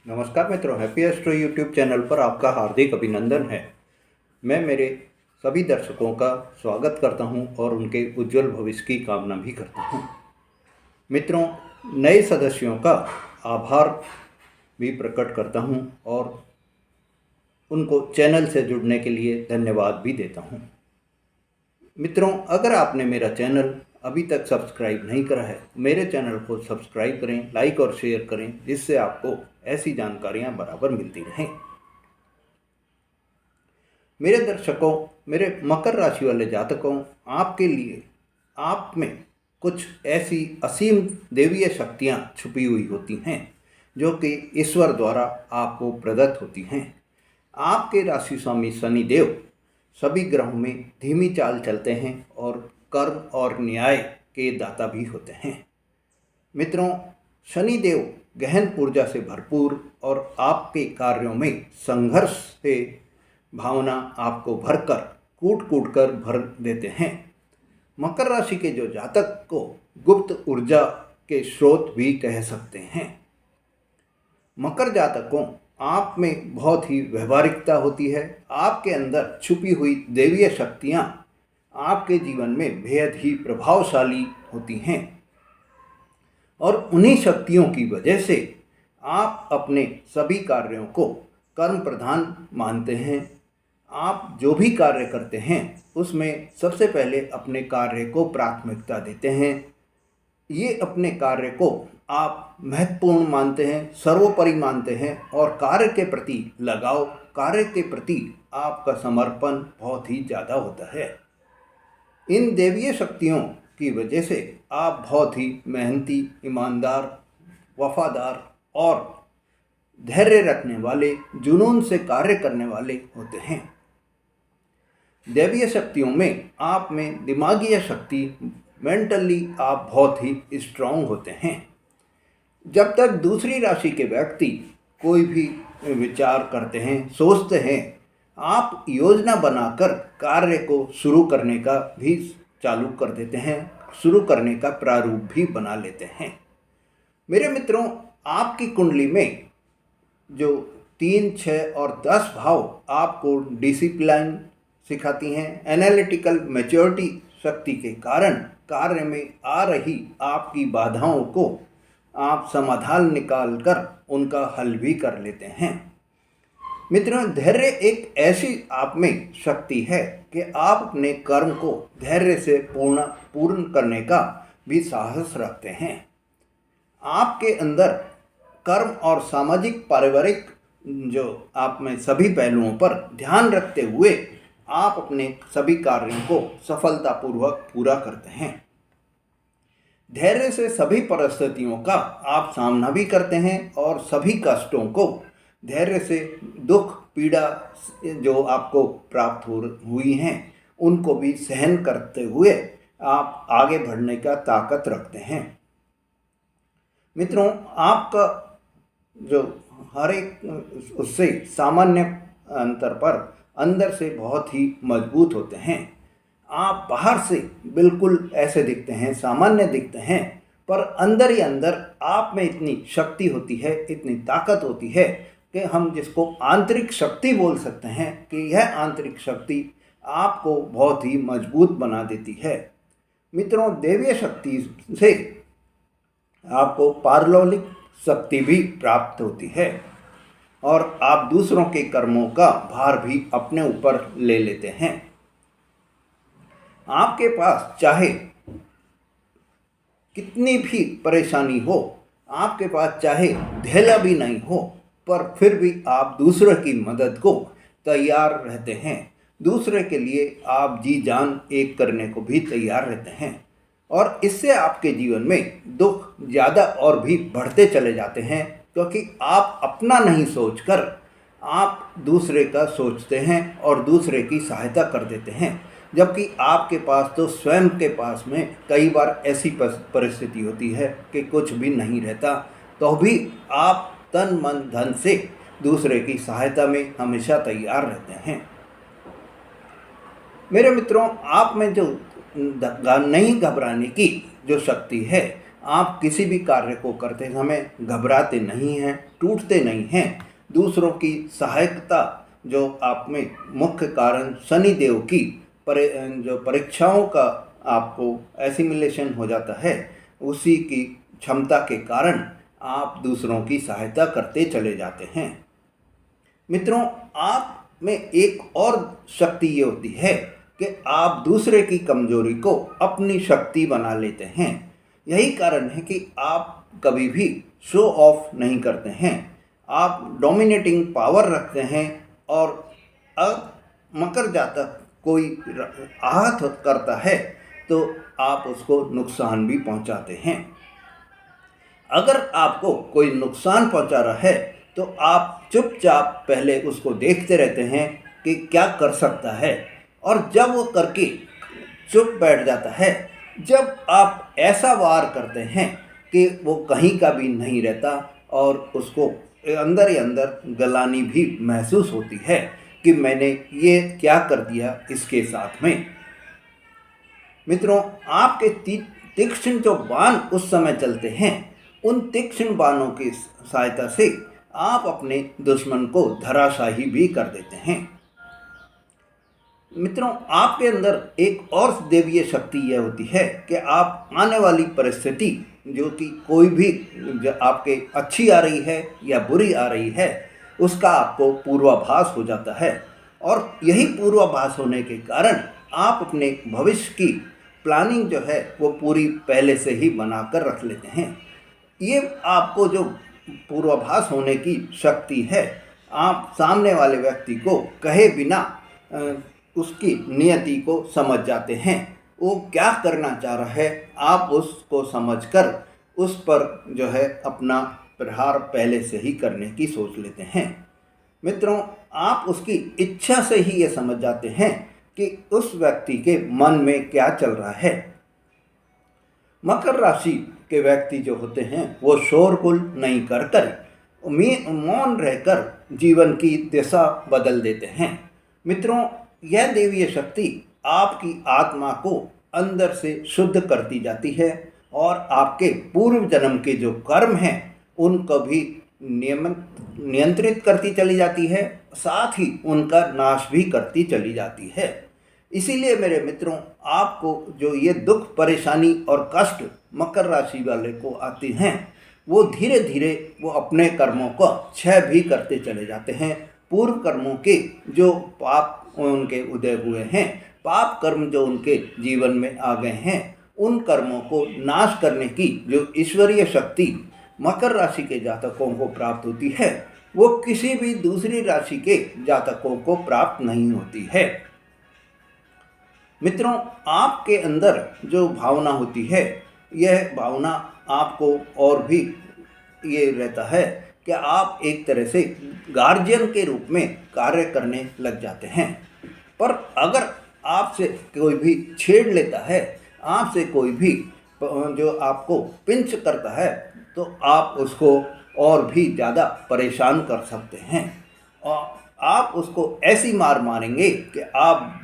नमस्कार मित्रों, happy astro YouTube channel पर आपका हार्दिक अभिनंदन है। मैं मेरे सभी दर्शकों का स्वागत करता हूं और उनके उज्जवल भविष्य की कामना भी करता हूं। मित्रों, नए सदस्यों का आभार भी प्रकट करता हूं और उनको चैनल से जुड़ने के लिए धन्यवाद भी देता हूं। मित्रों, अगर आपने मेरा चैनल अभी तक सब्सक्राइब नहीं करा है, मेरे चैनल को सब्सक्राइब करें, लाइक और शेयर करें, जिससे आपको ऐसी जानकारियां बराबर मिलती रहें। मेरे दर्शकों, मेरे मकर राशि वाले जातकों, आपके लिए आप में कुछ ऐसी असीम देवीय शक्तियां छुपी हुई होती हैं जो कि ईश्वर द्वारा आपको प्रदत्त होती हैं। आपके राशि स्वामी शनिदेव सभी ग्रहों में धीमी चाल चलते हैं और कर्म और न्याय के दाता भी होते हैं। मित्रों, शनिदेव गहन ऊर्जा से भरपूर और आपके कार्यों में संघर्ष से भावना आपको भरकर कूट कूट कर भर देते हैं। मकर राशि के जो जातक को गुप्त ऊर्जा के स्रोत भी कह सकते हैं। मकर जातकों, आप में बहुत ही व्यवहारिकता होती है। आपके अंदर छुपी हुई देवीय शक्तियाँ आपके जीवन में बेहद ही प्रभावशाली होती हैं और उन्हीं शक्तियों की वजह से आप अपने सभी कार्यों को कर्म प्रधान मानते हैं। आप जो भी कार्य करते हैं उसमें सबसे पहले अपने कार्य को प्राथमिकता देते हैं। ये अपने कार्य को आप महत्वपूर्ण मानते हैं, सर्वोपरि मानते हैं और कार्य के प्रति लगाव, कार्य के प्रति आपका समर्पण बहुत ही ज़्यादा होता है। इन देवीय शक्तियों की वजह से आप बहुत ही मेहनती, ईमानदार, वफादार और धैर्य रखने वाले, जुनून से कार्य करने वाले होते हैं। दैवीय शक्तियों में आप में दिमागी शक्ति, मेंटली आप बहुत ही स्ट्रांग होते हैं। जब तक दूसरी राशि के व्यक्ति कोई भी विचार करते हैं, सोचते हैं, आप योजना बनाकर कार्य को शुरू करने का भी चालू कर देते हैं, शुरू करने का प्रारूप भी बना लेते हैं। मेरे मित्रों, आपकी कुंडली में जो 3, 6 और 10 भाव आपको डिसिप्लिन सिखाती हैं, एनालिटिकल मैच्योरिटी शक्ति के कारण कार्य में आ रही आपकी बाधाओं को आप समाधान निकालकर उनका हल भी कर लेते हैं। मित्रों, धैर्य एक ऐसी आप में शक्ति है कि आप अपने कर्म को धैर्य से पूर्ण करने का भी साहस रखते हैं। आपके अंदर कर्म और सामाजिक पारिवारिक जो आप में सभी पहलुओं पर ध्यान रखते हुए आप अपने सभी कार्यों को सफलतापूर्वक पूरा करते हैं। धैर्य से सभी परिस्थितियों का आप सामना भी करते हैं और सभी कष्टों को धैर्य से, दुख पीड़ा जो आपको प्राप्त हुई हैं उनको भी सहन करते हुए आप आगे बढ़ने का ताकत रखते हैं। मित्रों, आपका जो हर एक उससे सामान्य अंतर पर अंदर से बहुत ही मजबूत होते हैं। आप बाहर से बिल्कुल ऐसे दिखते हैं, सामान्य दिखते हैं, पर अंदर ही अंदर आप में इतनी शक्ति होती है, इतनी ताकत होती है कि हम जिसको आंतरिक शक्ति बोल सकते हैं कि यह आंतरिक शक्ति आपको बहुत ही मजबूत बना देती है। मित्रों, दैवीय शक्ति से आपको पारलौकिक शक्ति भी प्राप्त होती है और आप दूसरों के कर्मों का भार भी अपने ऊपर ले लेते हैं। आपके पास चाहे कितनी भी परेशानी हो, आपके पास चाहे धेला भी नहीं हो, पर फिर भी आप दूसरों की मदद को तैयार रहते हैं। दूसरे के लिए आप जी जान एक करने को भी तैयार रहते हैं और इससे आपके जीवन में दुख ज़्यादा और भी बढ़ते चले जाते हैं, क्योंकि आप अपना नहीं सोचकर आप दूसरे का सोचते हैं और दूसरे की सहायता कर देते हैं। जबकि आपके पास तो स्वयं के पास में कई बार ऐसी परिस्थिति होती है कि कुछ भी नहीं रहता, तो भी आप तन मन धन से दूसरे की सहायता में हमेशा तैयार रहते हैं। मेरे मित्रों, आप में जो नहीं घबराने की जो शक्ति है आप किसी भी कार्य को करते समय घबराते नहीं हैं, टूटते नहीं हैं। दूसरों की सहायता जो आप में मुख्य कारण शनि देव की जो परीक्षाओं का आपको एसिमिलेशन हो जाता है, उसी की क्षमता के कारण आप दूसरों की सहायता करते चले जाते हैं। मित्रों, आप में एक और शक्ति ये होती है कि आप दूसरे की कमजोरी को अपनी शक्ति बना लेते हैं। यही कारण है कि आप कभी भी शो ऑफ नहीं करते हैं। आप डोमिनेटिंग पावर रखते हैं और अब मकर जातक कोई आहत करता है तो आप उसको नुकसान भी पहुंचाते हैं। अगर आपको कोई नुकसान पहुंचा रहा है तो आप चुपचाप पहले उसको देखते रहते हैं कि क्या कर सकता है, और जब वो करके चुप बैठ जाता है, जब आप ऐसा वार करते हैं कि वो कहीं का भी नहीं रहता और उसको अंदर ही अंदर गलानी भी महसूस होती है कि मैंने ये क्या कर दिया इसके साथ में। मित्रों, आपके तीक्ष्ण जो बाण उस समय चलते हैं, उन तीक्ष्ण बाणों की सहायता से आप अपने दुश्मन को धराशाही भी कर देते हैं। मित्रों, आपके अंदर एक और देवीय शक्ति यह होती है कि आप आने वाली परिस्थिति जो कि कोई भी जो आपके अच्छी आ रही है या बुरी आ रही है, उसका आपको पूर्वाभास हो जाता है, और यही पूर्वाभास होने के कारण आप अपने भविष्य की प्लानिंग जो है वो पूरी पहले से ही बनाकर रख लेते हैं। ये आपको जो पूर्वाभास होने की शक्ति है, आप सामने वाले व्यक्ति को कहे बिना उसकी नियति को समझ जाते हैं। वो क्या करना चाह रहा है, आप उसको समझकर उस पर जो है अपना प्रहार पहले से ही करने की सोच लेते हैं। मित्रों, आप उसकी इच्छा से ही ये समझ जाते हैं कि उस व्यक्ति के मन में क्या चल रहा है। मकर राशि के व्यक्ति जो होते हैं वो शोरगुल नहीं कर मौन रहकर जीवन की दिशा बदल देते हैं। मित्रों, यह देवीय शक्ति आपकी आत्मा को अंदर से शुद्ध करती जाती है और आपके पूर्व जन्म के जो कर्म हैं उनको भी नियंत्रित करती चली जाती है, साथ ही उनका नाश भी करती चली जाती है। इसीलिए मेरे मित्रों, आपको जो ये दुख, परेशानी और कष्ट मकर राशि वाले को आते हैं, वो धीरे धीरे वो अपने कर्मों का क्षय भी करते चले जाते हैं। पूर्व कर्मों के जो पाप उनके उदय हुए हैं, पाप कर्म जो उनके जीवन में आ गए हैं, उन कर्मों को नाश करने की जो ईश्वरीय शक्ति मकर राशि के जातकों को प्राप्त होती है, वो किसी भी दूसरी राशि के जातकों को प्राप्त नहीं होती है। मित्रों, आपके अंदर जो भावना होती है, यह भावना आपको और भी ये रहता है कि आप एक तरह से गार्जियन के रूप में कार्य करने लग जाते हैं। पर अगर आपसे कोई भी छेड़ लेता है, आपसे कोई भी जो आपको पिंच करता है, तो आप उसको और भी ज़्यादा परेशान कर सकते हैं, और आप उसको ऐसी मार मारेंगे कि आप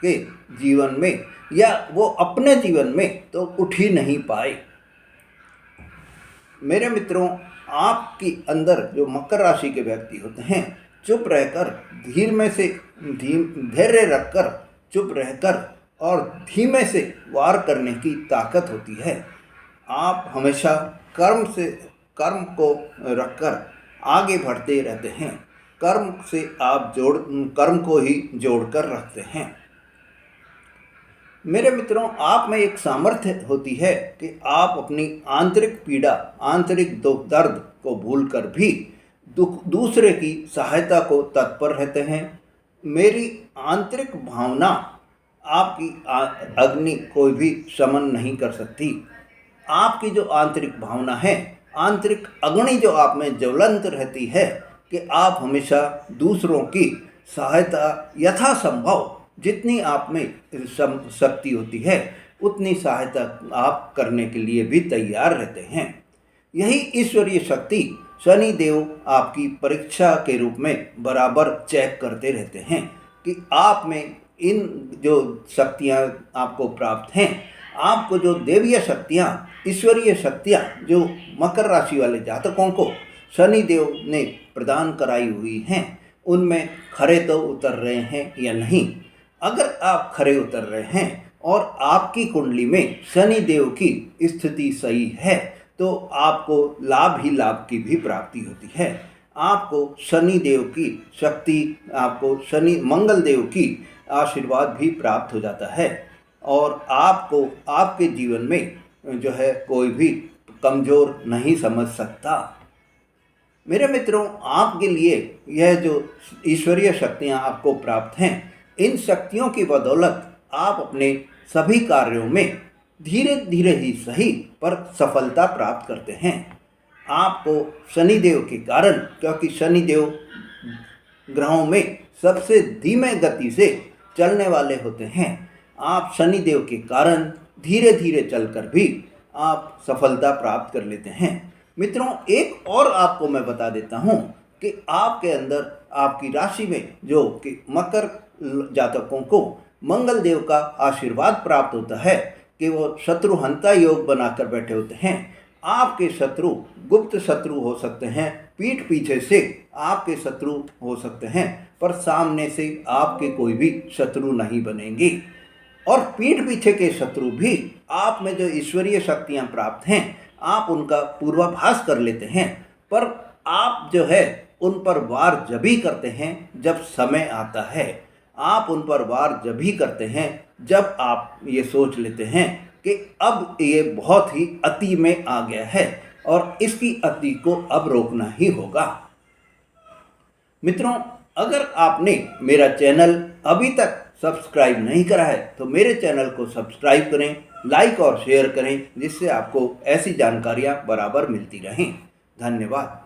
के जीवन में या वो अपने जीवन में तो उठ ही नहीं पाए। मेरे मित्रों, आपके अंदर जो मकर राशि के व्यक्ति होते हैं, चुप रहकर धैर्य रखकर चुप रहकर और धीमे से वार करने की ताकत होती है। आप हमेशा कर्म को रखकर आगे बढ़ते रहते हैं। कर्म को ही जोड़कर रखते हैं। मेरे मित्रों, आप में एक सामर्थ्य होती है कि आप अपनी आंतरिक पीड़ा, आंतरिक दुख दर्द को भूलकर भी दूसरे की सहायता को तत्पर रहते हैं। मेरी आंतरिक भावना आपकी अग्नि कोई भी शमन नहीं कर सकती। आपकी जो आंतरिक भावना है, आंतरिक अग्नि जो आप में ज्वलंत रहती है कि आप हमेशा दूसरों की सहायता यथासंभव, जितनी आप में शक्ति होती है उतनी सहायता आप करने के लिए भी तैयार रहते हैं। यही ईश्वरीय शक्ति शनि देव आपकी परीक्षा के रूप में बराबर चेक करते रहते हैं कि आप में इन जो शक्तियां आपको प्राप्त हैं, आपको जो देवीय शक्तियां ईश्वरीय शक्तियाँ जो मकर राशि वाले जातकों को शनिदेव ने प्रदान कराई हुई हैं, उनमें खरे तो उतर रहे हैं या नहीं। अगर आप खरे उतर रहे हैं और आपकी कुंडली में शनिदेव की स्थिति सही है तो आपको लाभ ही लाभ की भी प्राप्ति होती है। आपको शनिदेव की शक्ति, आपको शनि मंगल देव की आशीर्वाद भी प्राप्त हो जाता है और आपको आपके जीवन में जो है कोई भी कमज़ोर नहीं समझ सकता। मेरे मित्रों, आपके लिए यह जो ईश्वरीय शक्तियाँ आपको प्राप्त हैं, इन शक्तियों की बदौलत आप अपने सभी कार्यों में धीरे धीरे ही सही पर सफलता प्राप्त करते हैं। आपको शनिदेव के कारण, क्योंकि शनिदेव ग्रहों में सबसे धीमे गति से चलने वाले होते हैं, आप शनिदेव के कारण धीरे धीरे चलकर भी आप सफलता प्राप्त कर लेते हैं। मित्रों, एक और आपको मैं बता देता हूँ कि आपके अंदर, आपकी राशि में जो कि मकर जातकों को मंगल देव का आशीर्वाद प्राप्त होता है कि वो शत्रुहंता योग बनाकर बैठे होते हैं। आपके शत्रु गुप्त शत्रु हो सकते हैं, पीठ पीछे से आपके शत्रु हो सकते हैं, पर सामने से आपके कोई भी शत्रु नहीं बनेंगे। और पीठ पीछे के शत्रु भी आप में जो ईश्वरीय शक्तियाँ प्राप्त हैं, आप उनका पूर्वाभास कर लेते हैं, पर आप जो है उन पर वार जब ही करते हैं जब समय आता है। आप उन पर वार जब ही करते हैं जब आप ये सोच लेते हैं कि अब ये बहुत ही अति में आ गया है और इसकी अति को अब रोकना ही होगा। मित्रों, अगर आपने मेरा चैनल अभी तक सब्सक्राइब नहीं करा है तो मेरे चैनल को सब्सक्राइब करें, लाइक और शेयर करें, जिससे आपको ऐसी जानकारियाँ बराबर मिलती रहें। धन्यवाद।